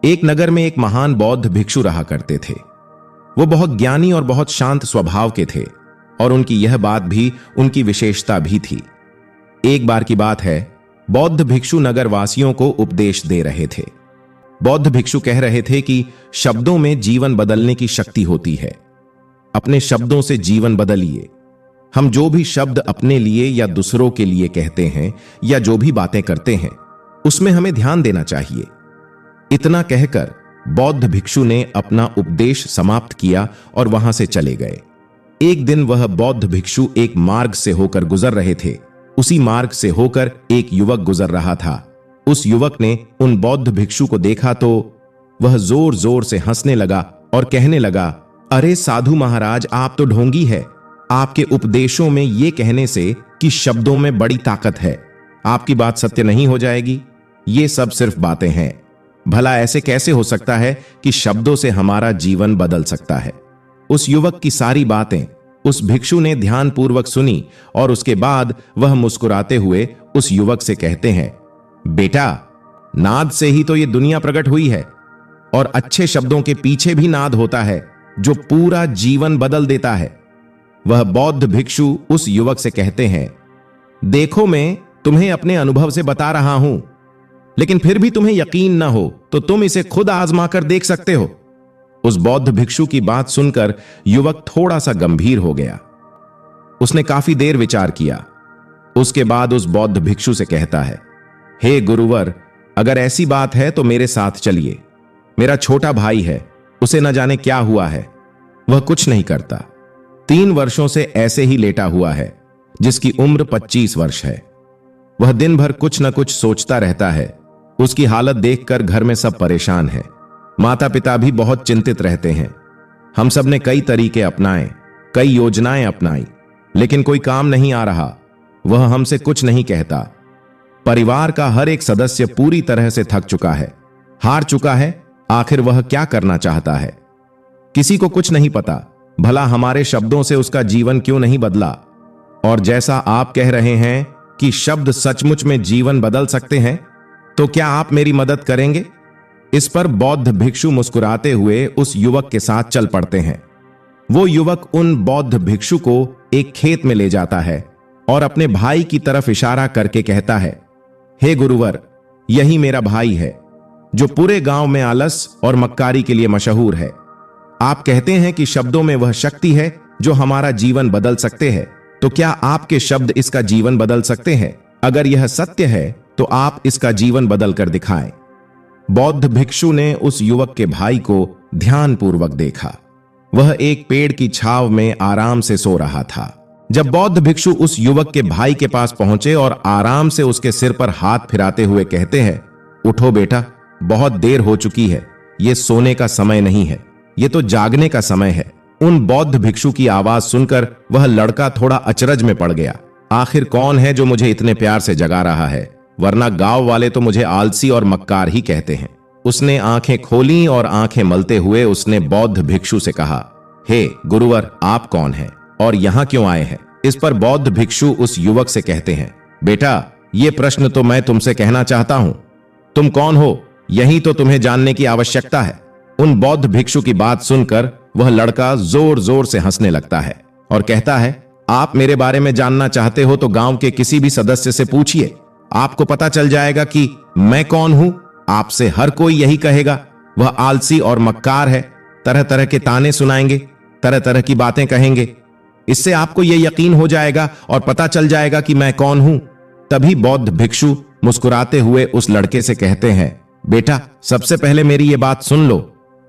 एक नगर में एक महान बौद्ध भिक्षु रहा करते थे। वो बहुत ज्ञानी और बहुत शांत स्वभाव के थे और उनकी यह बात भी उनकी विशेषता भी थी। एक बार की बात है, बौद्ध भिक्षु नगर वासियों को उपदेश दे रहे थे। बौद्ध भिक्षु कह रहे थे कि शब्दों में जीवन बदलने की शक्ति होती है। अपने शब्दों से जीवन बदलिए। हम जो भी शब्द अपने लिए या दूसरों के लिए कहते हैं या जो भी बातें करते हैं, उसमें हमें ध्यान देना चाहिए। इतना कहकर बौद्ध भिक्षु ने अपना उपदेश समाप्त किया और वहां से चले गए। एक दिन वह बौद्ध भिक्षु एक मार्ग से होकर गुजर रहे थे। उसी मार्ग से होकर एक युवक गुजर रहा था। उस युवक ने उन बौद्ध भिक्षु को देखा तो वह जोर जोर से हंसने लगा और कहने लगा, अरे साधु महाराज, आप तो ढोंगी है। आपके उपदेशों में ये कहने से कि शब्दों में बड़ी ताकत है, आपकी बात सत्य नहीं हो जाएगी। ये सब सिर्फ बातें हैं। भला ऐसे कैसे हो सकता है कि शब्दों से हमारा जीवन बदल सकता है? उस युवक की सारी बातें उस भिक्षु ने ध्यानपूर्वक सुनी और उसके बाद वह मुस्कुराते हुए उस युवक से कहते हैं, बेटा, नाद से ही तो ये दुनिया प्रकट हुई है और अच्छे शब्दों के पीछे भी नाद होता है जो पूरा जीवन बदल देता है। वह बौद्ध भिक्षु उस युवक से कहते हैं, देखो, मैं तुम्हें अपने अनुभव से बता रहा हूं, लेकिन फिर भी तुम्हें यकीन ना हो तो तुम इसे खुद आजमा कर देख सकते हो। उस बौद्ध भिक्षु की बात सुनकर युवक थोड़ा सा गंभीर हो गया। उसने काफी देर विचार किया। उसके बाद उस बौद्ध भिक्षु से कहता है, हे गुरुवर, अगर ऐसी बात है तो मेरे साथ चलिए। मेरा छोटा भाई है, उसे न जाने क्या हुआ है। वह कुछ नहीं करता, 3 वर्षों से ऐसे ही लेटा हुआ है, जिसकी उम्र 25 वर्ष है। वह दिन भर कुछ न कुछ सोचता रहता है। उसकी हालत देखकर घर में सब परेशान हैं। माता पिता भी बहुत चिंतित रहते हैं। हम सब ने कई तरीके अपनाए, कई योजनाएं अपनाई, लेकिन कोई काम नहीं आ रहा। वह हमसे कुछ नहीं कहता। परिवार का हर एक सदस्य पूरी तरह से थक चुका है, हार चुका है। आखिर वह क्या करना चाहता है? किसी को कुछ नहीं पता। भला हमारे शब्दों से उसका जीवन क्यों नहीं बदला? और जैसा आप कह रहे हैं कि शब्द सचमुच में जीवन बदल सकते हैं, तो क्या आप मेरी मदद करेंगे? इस पर बौद्ध भिक्षु मुस्कुराते हुए उस युवक के साथ चल पड़ते हैं। वो युवक उन बौद्ध भिक्षु को एक खेत में ले जाता है और अपने भाई की तरफ इशारा करके कहता है, हे गुरुवर, यही मेरा भाई है जो पूरे गांव में आलस और मक्कारी के लिए मशहूर है। आप कहते हैं कि शब्दों में वह शक्ति है जो हमारा जीवन बदल सकते हैं, तो क्या आपके शब्द इसका जीवन बदल सकते हैं? अगर यह सत्य है तो आप इसका जीवन बदल कर दिखाएं। बौद्ध भिक्षु ने उस युवक के भाई को ध्यानपूर्वक देखा। वह एक पेड़ की छांव में आराम से सो रहा था। जब बौद्ध भिक्षु उस युवक के भाई के पास पहुंचे और आराम से उसके सिर पर हाथ फिराते हुए कहते हैं, उठो बेटा, बहुत देर हो चुकी है। यह सोने का समय नहीं है, यह तो जागने का समय है। उन बौद्ध भिक्षु की आवाज सुनकर वह लड़का थोड़ा अचरज में पड़ गया। आखिर कौन है जो मुझे इतने प्यार से जगा रहा है? वरना गांव वाले तो मुझे आलसी और मक्कार ही कहते हैं। उसने आंखें खोली और आंखें मलते हुए उसने बौद्ध भिक्षु से कहा, हे गुरुवर, आप कौन हैं और यहां क्यों आए हैं? इस पर बौद्ध भिक्षु उस युवक से कहते हैं, बेटा, ये प्रश्न तो मैं तुमसे कहना चाहता हूं। तुम कौन हो, यही तो तुम्हें जानने की आवश्यकता है। उन बौद्ध भिक्षु की बात सुनकर वह लड़का जोर जोर से हंसने लगता है और कहता है, आप मेरे बारे में जानना चाहते हो तो गांव के किसी भी सदस्य से पूछिए, आपको पता चल जाएगा कि मैं कौन हूं। आपसे हर कोई यही कहेगा, वह आलसी और मक्कार है। तरह तरह के ताने सुनाएंगे, तरह तरह की बातें कहेंगे। इससे आपको यह यकीन हो जाएगा और पता चल जाएगा कि मैं कौन हूं। तभी बौद्ध भिक्षु मुस्कुराते हुए उस लड़के से कहते हैं, बेटा, सबसे पहले मेरी ये बात सुन लो।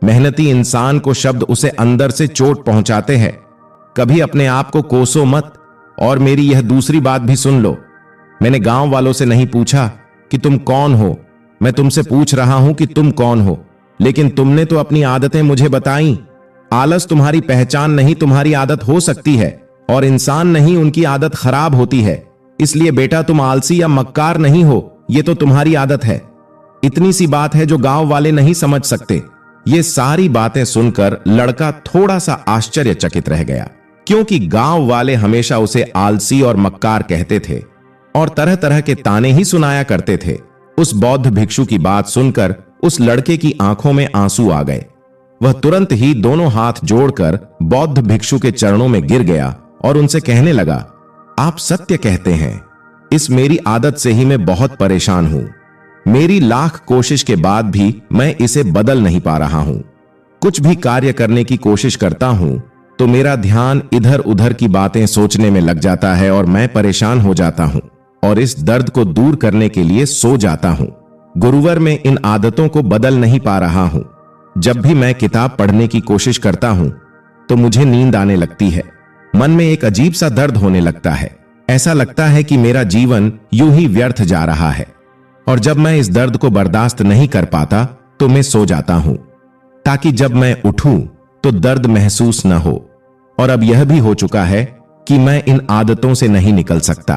मेहनती इंसान को शब्द उसे अंदर से चोट पहुंचाते हैं। कभी अपने आप को कोसो मत। और मेरी यह दूसरी बात भी सुन लो। मैंने गांव वालों से नहीं पूछा कि तुम कौन हो, मैं तुमसे पूछ रहा हूं कि तुम कौन हो। लेकिन तुमने तो अपनी आदतें मुझे बताई। आलस तुम्हारी पहचान नहीं, तुम्हारी आदत हो सकती है, और इंसान नहीं, उनकी आदत खराब होती है। इसलिए बेटा, तुम आलसी या मक्कार नहीं हो, यह तो तुम्हारी आदत है। इतनी सी बात है जो गांव वाले नहीं समझ सकते। ये सारी बातें सुनकर लड़का थोड़ा सा आश्चर्यचकित रह गया, क्योंकि गांव वाले हमेशा उसे आलसी और मक्कार कहते थे और तरह तरह के ताने ही सुनाया करते थे। उस बौद्ध भिक्षु की बात सुनकर उस लड़के की आंखों में आंसू आ गए। वह तुरंत ही दोनों हाथ जोड़कर बौद्ध भिक्षु के चरणों में गिर गया और उनसे कहने लगा, आप सत्य कहते हैं। इस मेरी आदत से ही मैं बहुत परेशान हूं। मेरी लाख कोशिश के बाद भी मैं इसे बदल नहीं पा रहा हूं। कुछ भी कार्य करने की कोशिश करता हूं तो मेरा ध्यान इधर उधर की बातें सोचने में लग जाता है और मैं परेशान हो जाता हूं और इस दर्द को दूर करने के लिए सो जाता हूं। गुरुवर, मैं इन आदतों को बदल नहीं पा रहा हूं। जब भी मैं किताब पढ़ने की कोशिश करता हूं तो मुझे नींद आने लगती है। मन में एक अजीब सा दर्द होने लगता है। ऐसा लगता है कि मेरा जीवन यूं ही व्यर्थ जा रहा है। और जब मैं इस दर्द को बर्दाश्त नहीं कर पाता तो मैं सो जाता हूं ताकि जब मैं उठूं तो दर्द महसूस न हो। और अब यह भी हो चुका है कि मैं इन आदतों से नहीं निकल सकता।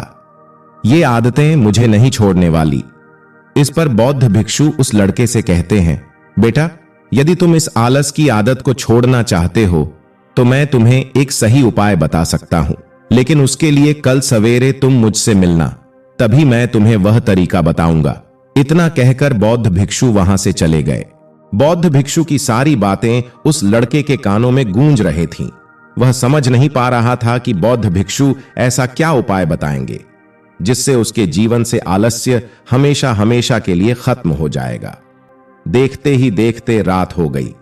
ये आदतें मुझे नहीं छोड़ने वाली। इस पर बौद्ध भिक्षु उस लड़के से कहते हैं, बेटा, यदि तुम इस आलस की आदत को छोड़ना चाहते हो तो मैं तुम्हें एक सही उपाय बता सकता हूं, लेकिन उसके लिए कल सवेरे तुम मुझसे मिलना, तभी मैं तुम्हें वह तरीका बताऊंगा। इतना कहकर बौद्ध भिक्षु वहां से चले गए। बौद्ध भिक्षु की सारी बातें उस लड़के के कानों में गूंज रही थीं। वह समझ नहीं पा रहा था कि बौद्ध भिक्षु ऐसा क्या उपाय बताएंगे जिससे उसके जीवन से आलस्य हमेशा हमेशा के लिए खत्म हो जाएगा। देखते ही देखते रात हो गई।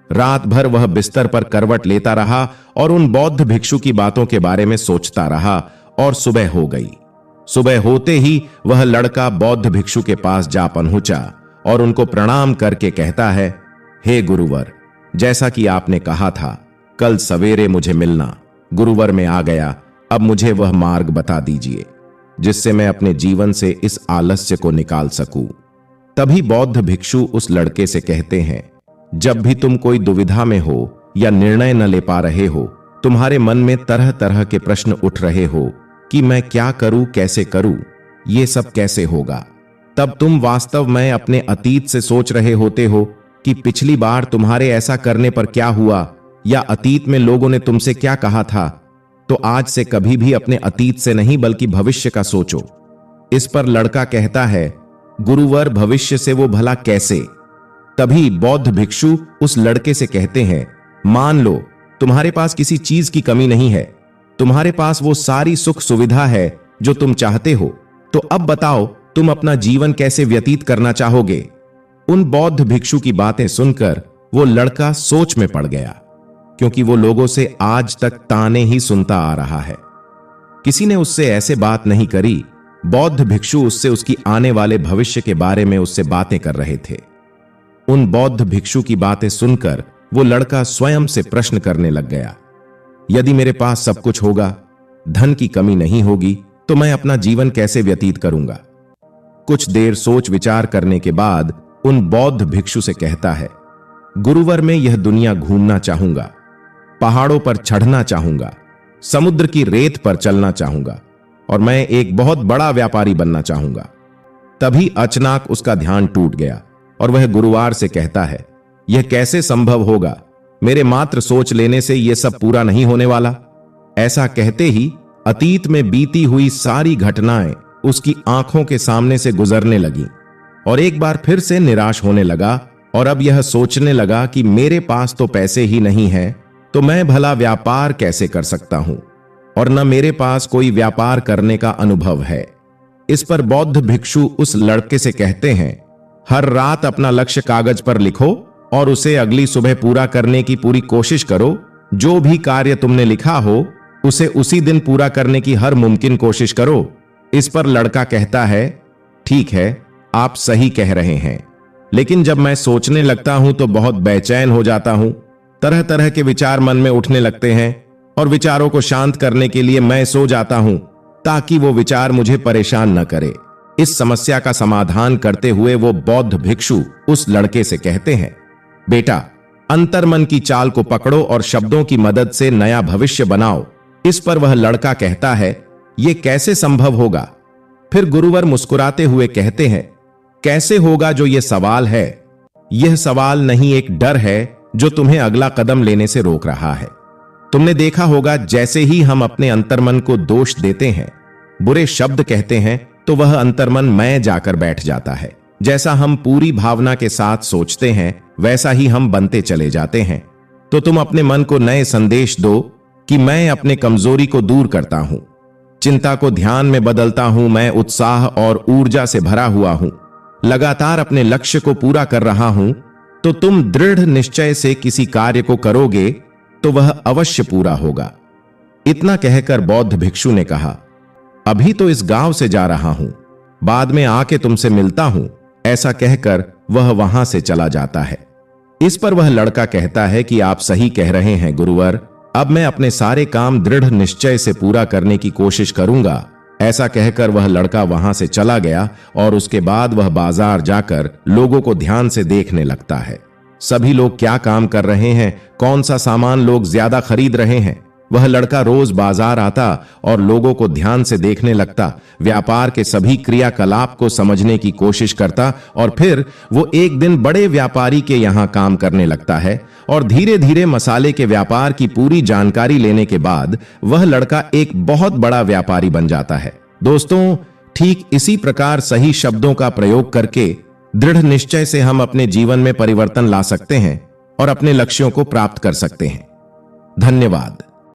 रात भर वह बिस्तर पर करवट लेता रहा और उन बौद्ध भिक्षु की बातों के बारे में सोचता रहा और सुबह हो गई। सुबह होते ही वह लड़का बौद्ध भिक्षु के पास जा पहुंचा और उनको प्रणाम करके कहता है, हे गुरुवर, जैसा कि आपने कहा था कल सवेरे मुझे मिलना, गुरुवर में आ गया। अब मुझे वह मार्ग बता दीजिए जिससे मैं अपने जीवन से इस आलस्य को निकाल सकूं। तभी बौद्ध भिक्षु उस लड़के से कहते हैं, जब भी तुम कोई दुविधा में हो या निर्णय न ले पा रहे हो, तुम्हारे मन में तरह तरह के प्रश्न उठ रहे हो कि मैं क्या करूं, कैसे करूं, ये सब कैसे होगा, तब तुम वास्तव में अपने अतीत से सोच रहे होते हो कि पिछली बार तुम्हारे ऐसा करने पर क्या हुआ या अतीत में लोगों ने तुमसे क्या कहा था। तो आज से कभी भी अपने अतीत से नहीं बल्कि भविष्य का सोचो। इस पर लड़का कहता है, गुरुवर, भविष्य से वो भला कैसे? तभी बौद्ध भिक्षु उस लड़के से कहते हैं, मान लो तुम्हारे पास किसी चीज की कमी नहीं है, तुम्हारे पास वो सारी सुख सुविधा है जो तुम चाहते हो, तो अब बताओ तुम अपना जीवन कैसे व्यतीत करना चाहोगे? उन बौद्ध भिक्षु की बातें सुनकर वो लड़का सोच में पड़ गया, क्योंकि वो लोगों से आज तक ताने ही सुनता आ रहा है। किसी ने उससे ऐसे बात नहीं करी। बौद्ध भिक्षु उससे उसकी आने वाले भविष्य के बारे में उससे बातें कर रहे थे। उन बौद्ध भिक्षु की बातें सुनकर वो लड़का स्वयं से प्रश्न करने लग गया, यदि मेरे पास सब कुछ होगा, धन की कमी नहीं होगी, तो मैं अपना जीवन कैसे व्यतीत करूंगा? कुछ देर सोच विचार करने के बाद उन बौद्ध भिक्षु से कहता है, गुरुवर, मैं यह दुनिया घूमना चाहूंगा, पहाड़ों पर चढ़ना चाहूंगा, समुद्र की रेत पर चलना चाहूंगा और मैं एक बहुत बड़ा व्यापारी बनना चाहूंगा। तभी अचानक उसका ध्यान टूट गया और वह गुरुवार से कहता है, यह कैसे संभव होगा? मेरे मात्र सोच लेने से यह सब पूरा नहीं होने वाला। ऐसा कहते ही अतीत में बीती हुई सारी घटनाएं उसकी आंखों के सामने से गुजरने लगी और एक बार फिर से निराश होने लगा और अब यह सोचने लगा कि मेरे पास तो पैसे ही नहीं है, तो मैं भला व्यापार कैसे कर सकता हूं, और न मेरे पास कोई व्यापार करने का अनुभव है। इस पर बौद्ध भिक्षु उस लड़के से कहते हैं, हर रात अपना लक्ष्य कागज पर लिखो और उसे अगली सुबह पूरा करने की पूरी कोशिश करो। जो भी कार्य तुमने लिखा हो उसे उसी दिन पूरा करने की हर मुमकिन कोशिश करो। इस पर लड़का कहता है, ठीक है, आप सही कह रहे हैं, लेकिन जब मैं सोचने लगता हूं तो बहुत बेचैन हो जाता हूं। तरह तरह के विचार मन में उठने लगते हैं और विचारों को शांत करने के लिए मैं सो जाता हूं ताकि वो विचार मुझे परेशान न करे। इस समस्या का समाधान करते हुए वो बौद्ध भिक्षु उस लड़के से कहते हैं, बेटा, अंतर्मन की चाल को पकड़ो और शब्दों की मदद से नया भविष्य बनाओ। इस पर वह लड़का कहता है, यह कैसे संभव होगा? फिर गुरुवर मुस्कुराते हुए कहते हैं, कैसे होगा जो यह सवाल है? यह सवाल नहीं, एक डर है जो तुम्हें अगला कदम लेने से रोक रहा है। तुमने देखा होगा, जैसे ही हम अपने अंतर्मन को दोष देते हैं, बुरे शब्द कहते हैं, तो वह अंतर्मन मैं जाकर बैठ जाता है जैसा हम पूरी भावना के साथ सोचते हैं वैसा ही हम बनते चले जाते हैं। तो तुम अपने मन को नए संदेश दो कि मैं अपने कमजोरी को दूर करता हूं, चिंता को ध्यान में बदलता हूं, मैं उत्साह और ऊर्जा से भरा हुआ हूं, लगातार अपने लक्ष्य को पूरा कर रहा हूं। तो तुम दृढ़ निश्चय से किसी कार्य को करोगे तो वह अवश्य पूरा होगा। इतना कहकर बौद्ध भिक्षु ने कहा, अभी तो इस गांव से जा रहा हूं, बाद में आके तुमसे मिलता हूं। ऐसा कहकर वह वहां से चला जाता है। इस पर वह लड़का कहता है कि आप सही कह रहे हैं गुरुवर, अब मैं अपने सारे काम दृढ़ निश्चय से पूरा करने की कोशिश करूंगा। ऐसा कहकर वह लड़का वहां से चला गया और उसके बाद वह बाजार जाकर लोगों को ध्यान से देखने लगता है। सभी लोग क्या काम कर रहे हैं, कौन सा सामान लोग ज्यादा खरीद रहे हैं। वह लड़का रोज बाजार आता और लोगों को ध्यान से देखने लगता, व्यापार के सभी क्रियाकलाप को समझने की कोशिश करता और फिर वो एक दिन बड़े व्यापारी के यहां काम करने लगता है और धीरे धीरे मसाले के व्यापार की पूरी जानकारी लेने के बाद वह लड़का एक बहुत बड़ा व्यापारी बन जाता है। दोस्तों, ठीक इसी प्रकार सही शब्दों का प्रयोग करके दृढ़ निश्चय से हम अपने जीवन में परिवर्तन ला सकते हैं और अपने लक्ष्यों को प्राप्त कर सकते हैं। धन्यवाद।